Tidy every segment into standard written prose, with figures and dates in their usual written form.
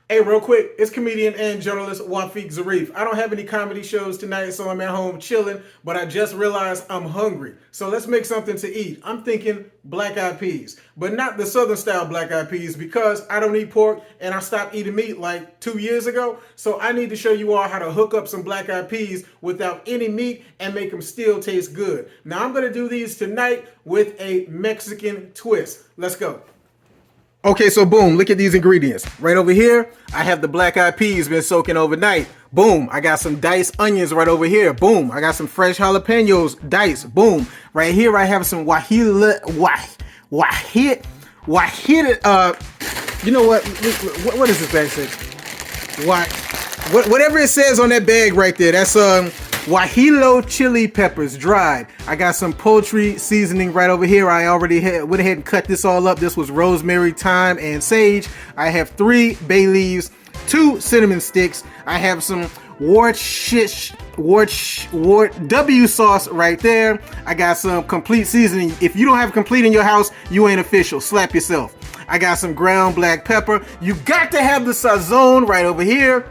Hey, real quick, it's comedian and journalist Wafeeq Zarif. I don't have any comedy shows tonight, so I'm at home chilling, but I just realized I'm hungry. So let's make something to eat. I'm thinking black eyed peas, but not the southern style black eyed peas because I don't eat pork and I stopped eating meat like 2 years ago. So I need to show you all how to hook up some black eyed peas without any meat and make them still taste good. Now I'm going to do these tonight with a Mexican twist. Let's go. Okay, so boom, look at these ingredients. Right over here, I have the black eyed peas been soaking overnight. Boom, I got some diced onions right over here. Boom, I got some fresh jalapenos diced. Boom, right here I have some you know what is this bag say? Whatever it says on that bag right there, that's Guajillo chili peppers dried. I got some poultry seasoning right over here. I already went ahead and cut this all up. This was rosemary, thyme, and sage. I have 3 bay leaves, 2 cinnamon sticks. I have some wart W sauce right there. I got some complete seasoning. If you don't have complete in your house, you ain't official. Slap yourself. I got some ground black pepper. You got to have the sazon right over here.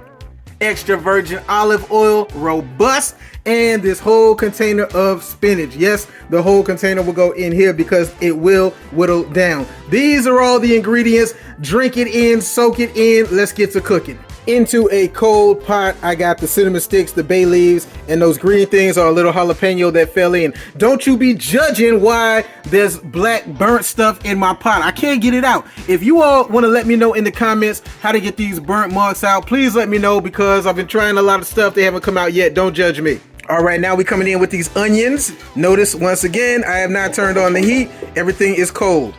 Extra virgin olive oil, robust, and this whole container of spinach. Yes, the whole container will go in here because it will whittle down. These are all the ingredients. Drink it in, soak it in. Let's get to cooking. Into a cold pot, I got the cinnamon sticks, the bay leaves, and those green things are a little jalapeno that fell in. Don't you be judging why there's black burnt stuff in my pot. I can't get it out. If you all want to let me know in the comments how to get these burnt marks out, please let me know because I've been trying a lot of stuff. They haven't come out yet. Don't judge me. All right, now we're coming in with these onions. Notice once again, I have not turned on the heat. Everything is cold.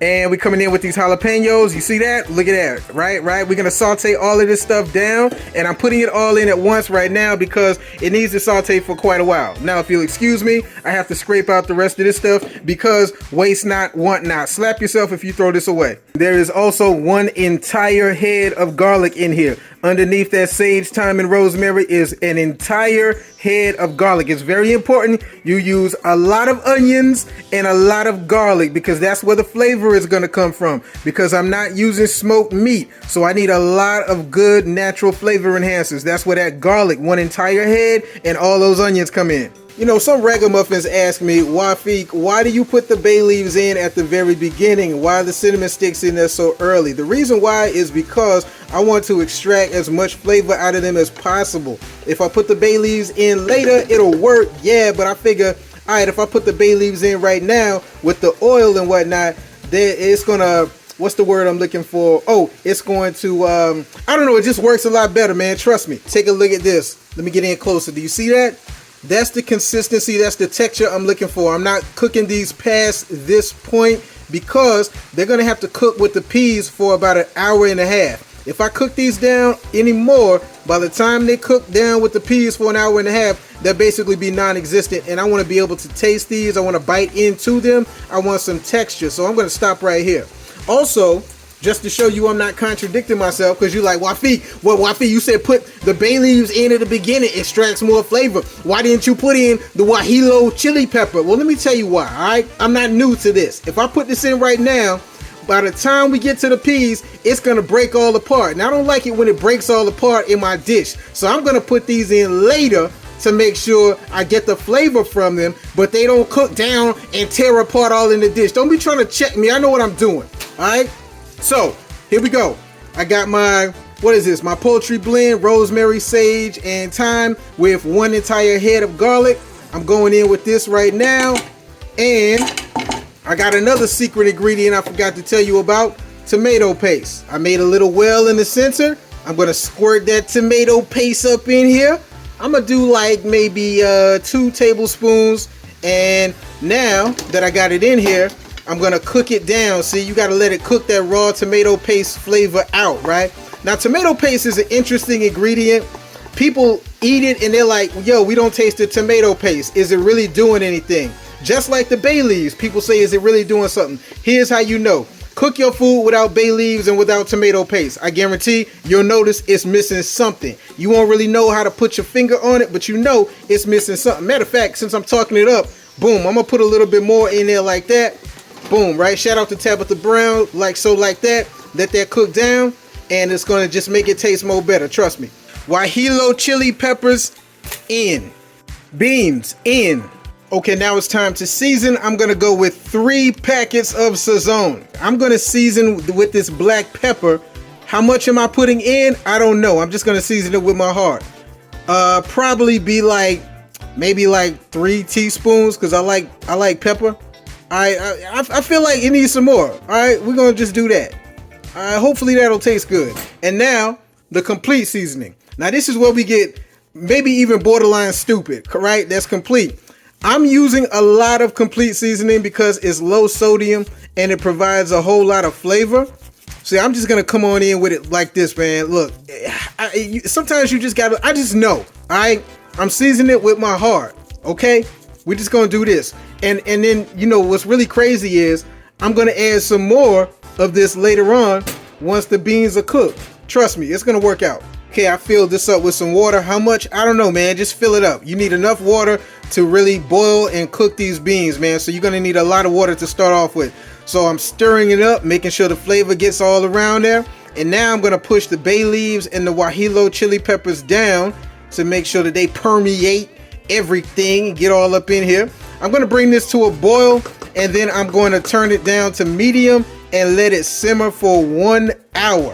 And we're coming in with these jalapenos. You see that? Look at that. Right? We're going to saute all of this stuff down. And I'm putting it all in at once right now because it needs to saute for quite a while. Now, if you'll excuse me, I have to scrape out the rest of this stuff because waste not, want not. Slap yourself if you throw this away. There is also 1 entire head of garlic in here. Underneath that sage, thyme, and rosemary is an entire head of garlic. It's very important you use a lot of onions and a lot of garlic because that's where the flavor is going to come from, because I'm not using smoked meat, so I need a lot of good natural flavor enhancers. That's where that garlic, 1 entire head, and all those onions come in. You know, some ragamuffins ask me, Wafeeq, why do you put the bay leaves in at the very beginning? Why are the cinnamon sticks in there so early? The reason why is because I want to extract as much flavor out of them as possible. If I put the bay leaves in later, it'll work, yeah, but I figure, all right, if I put the bay leaves in right now with the oil and whatnot, then it's gonna, what's the word I'm looking for? Oh, it's going to, I don't know, it just works a lot better, man. Trust me. Take a look at this. Let me get in closer. Do you see that? That's the consistency, that's the texture I'm looking for. I'm not cooking these past this point because they're gonna have to cook with the peas for about 1.5 hours. If I cook these down anymore, by the time they cook down with the peas for 1.5 hours, they'll basically be non-existent. And I want to be able to taste these. I want to bite into them. I want some texture. So I'm going to stop right here. Also, just to show you I'm not contradicting myself, because you're like, Wafeeq, well, Wafeeq, you said put the bay leaves in at the beginning, extracts more flavor. Why didn't you put in the guajillo chili pepper? Well, let me tell you why, all right? I'm not new to this. If I put this in right now, by the time we get to the peas, it's gonna break all apart. And I don't like it when it breaks all apart in my dish. So I'm gonna put these in later to make sure I get the flavor from them, but they don't cook down and tear apart all in the dish. Don't be trying to check me. I know what I'm doing, all right? So here we go. I got my, what is this? My poultry blend, rosemary, sage, and thyme with 1 entire head of garlic. I'm going in with this right now. And I got another secret ingredient I forgot to tell you about, tomato paste. I made a little well in the center. I'm gonna squirt that tomato paste up in here. I'm gonna do like maybe 2 tablespoons. And now that I got it in here, I'm gonna cook it down. See, you gotta let it cook that raw tomato paste flavor out, right? Now, tomato paste is an interesting ingredient. People eat it and they're like, yo, we don't taste the tomato paste. Is it really doing anything? Just like the bay leaves, people say, is it really doing something? Here's how you know. Cook your food without bay leaves and without tomato paste. I guarantee you'll notice it's missing something. You won't really know how to put your finger on it, but you know it's missing something. Matter of fact, since I'm talking it up, boom, I'm gonna put a little bit more in there like that. Boom, right? Shout out to Tabitha Brown, like so, like that. Let that cook down. and it's gonna just make it taste more better, trust me. Guajillo chili peppers in. Beans in. Okay, now it's time to season. I'm gonna go with 3 packets of Sazon. I'm gonna season with this black pepper. How much am I putting in? I don't know. I'm just gonna season it with my heart. Probably be like, maybe like 3 teaspoons, because I like pepper. I feel like it needs some more. All right, we're gonna just do that. Hopefully that'll taste good. And now the complete seasoning. Now this is where we get maybe even borderline stupid, right? That's complete. I'm using a lot of complete seasoning because it's low sodium and it provides a whole lot of flavor. See, I'm just gonna come on in with it like this, man. Look, sometimes you just gotta, I just know, all right? I'm seasoning it with my heart, okay? We're just gonna do this. And then, you know, what's really crazy is I'm gonna add some more of this later on once the beans are cooked. Trust me, it's gonna work out. Okay, I filled this up with some water. How much? I don't know, man. Just fill it up. You need enough water to really boil and cook these beans, man. So you're gonna need a lot of water to start off with. So I'm stirring it up, making sure the flavor gets all around there. And now I'm gonna push the bay leaves and the guajillo chili peppers down to make sure that they permeate everything, get all up in here. I'm gonna bring this to a boil, and then I'm going to turn it down to medium and let it simmer for 1 hour.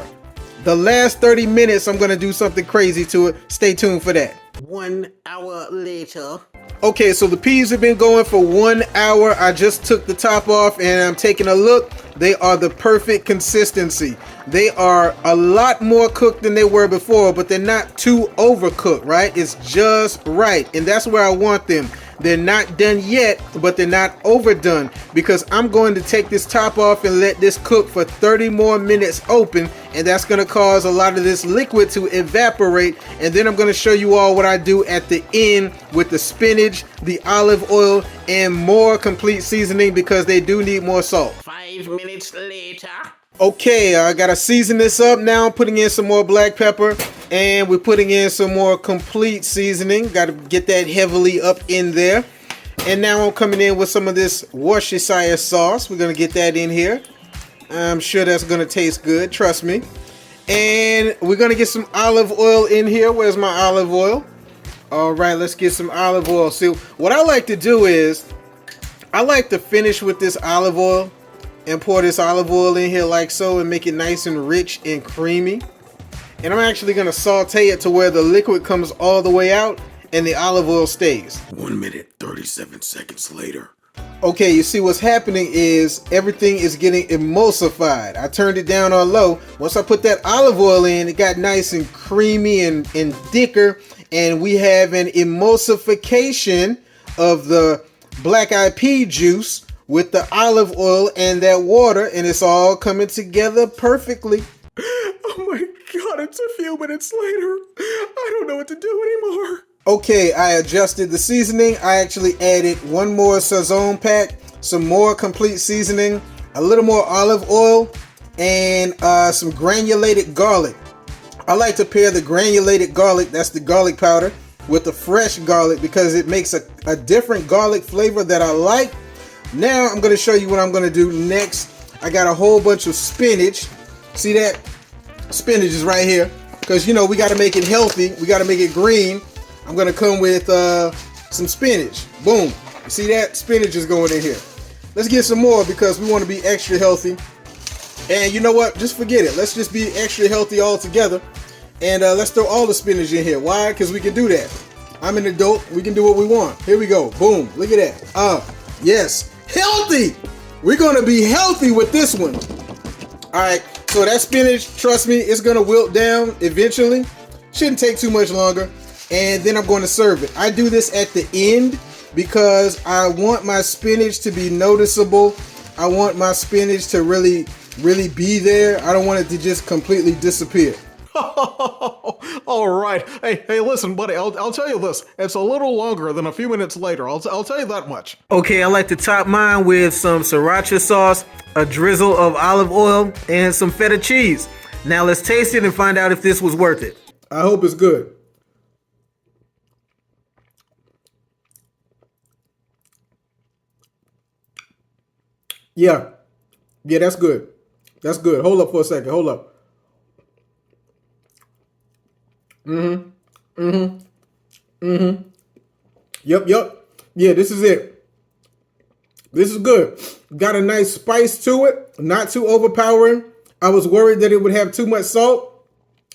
The last 30 minutes, I'm gonna do something crazy to it. Stay tuned for that. 1 hour later. Okay, so the peas have been going for 1 hour. I just took the top off and I'm taking a look. They are the perfect consistency. They are a lot more cooked than they were before, but they're not too overcooked, right? It's just right, and that's where I want them. They're not done yet, but they're not overdone, because I'm going to take this top off and let this cook for 30 more minutes open, and that's going to cause a lot of this liquid to evaporate. And then I'm going to show you all what I do at the end with the spinach, the olive oil, and more complete seasoning, because they do need more salt. 5 minutes later. Okay, I gotta season this up now. I'm putting in some more black pepper, and we're putting in some more complete seasoning. Gotta get that heavily up in there. And now I'm coming in with some of this Worcestershire sauce. We're gonna get that in here. I'm sure that's gonna taste good, trust me. And we're gonna get some olive oil in here. Where's my olive oil? All right, let's get some olive oil. See, what I like to do is, I like to finish with this olive oil and pour this olive oil in here like so, and make it nice and rich and creamy. And I'm actually gonna saute it to where the liquid comes all the way out and the olive oil stays. 1 minute, 37 seconds later. Okay, you see what's happening is everything is getting emulsified. I turned it down on low. Once I put that olive oil in, it got nice and creamy and thicker, and we have an emulsification of the black eyed pea juice with the olive oil and that water, and it's all coming together perfectly. Oh my God, it's a few minutes later. I don't know what to do anymore. Okay, I adjusted the seasoning. I actually added 1 more Sazon pack, some more complete seasoning, a little more olive oil, and some granulated garlic. I like to pair the granulated garlic, that's the garlic powder, with the fresh garlic, because it makes a different garlic flavor that I like. Now I'm going to show you what I'm going to do next. I got a whole bunch of spinach. See that? Spinach is right here, because, you know, we got to make it healthy. We got to make it green. I'm going to come with some spinach. Boom. You see that? Spinach is going in here. Let's get some more, because we want to be extra healthy. And you know what? Just forget it. Let's just be extra healthy all together. And let's throw all the spinach in here. Why? Because we can do that. I'm an adult. We can do what we want. Here we go. Boom. Look at that. Yes. Healthy. We're going to be healthy with this one. All right. So that spinach, trust me, it's going to wilt down eventually. Shouldn't take too much longer. And then I'm going to serve it. I do this at the end because I want my spinach to be noticeable. I want my spinach to really be there. I don't want it to just completely disappear. All right. Hey, listen, buddy. I'll tell you this. It's a little longer than a few minutes later. I'll tell you that much. Okay, I like to top mine with some sriracha sauce, a drizzle of olive oil, and some feta cheese. Now let's taste it and find out if this was worth it. I hope it's good. Yeah, that's good. That's good. Hold up for a second. Hold up. Yep. Yeah, this is it. This is good. Got a nice spice to it, not too overpowering. I was worried that it would have too much salt.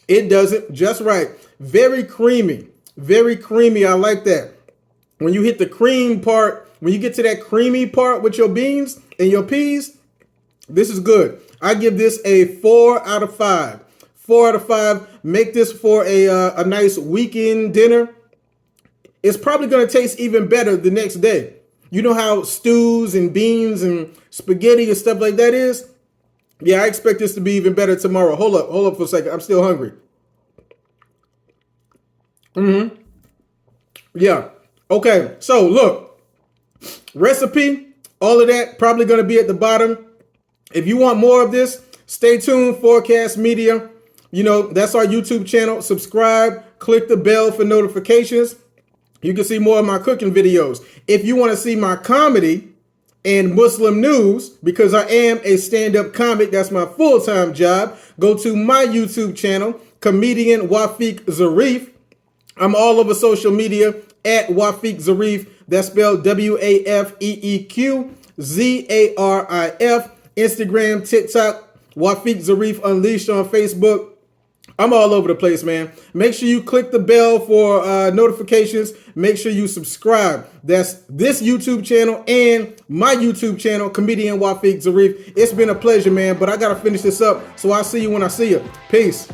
It doesn't, just right. Very creamy, very creamy. I like that. When you hit the cream part, when you get to that creamy part with your beans and your peas, this is good. I give this a 4 out of 5. 4 out of 5. Make this for a nice weekend dinner. It's probably going to taste even better the next day. You know how stews and beans and spaghetti and stuff like that is? Yeah, I expect this to be even better tomorrow. Hold up for a second. I'm still hungry. Yeah. Okay, so look. Recipe, all of that probably going to be at the bottom. If you want more of this, stay tuned. Forecast Media. You know, that's our YouTube channel. Subscribe. Click the bell for notifications. You can see more of my cooking videos. If you want to see my comedy and Muslim news, because I am a stand-up comic, that's my full-time job, go to my YouTube channel, comedian Wafeeq Zarif. I'm all over social media at Wafeeq Zarif. That's spelled WAFEEQ ZARIF. Instagram, TikTok, Wafeeq Zarif Unleashed on Facebook. I'm all over the place, man. Make sure you click the bell for notifications. Make sure you subscribe. That's this YouTube channel and my YouTube channel, comedian Wafeeq Zarif. It's been a pleasure, man, but I got to finish this up. So I'll see you when I see you. Peace.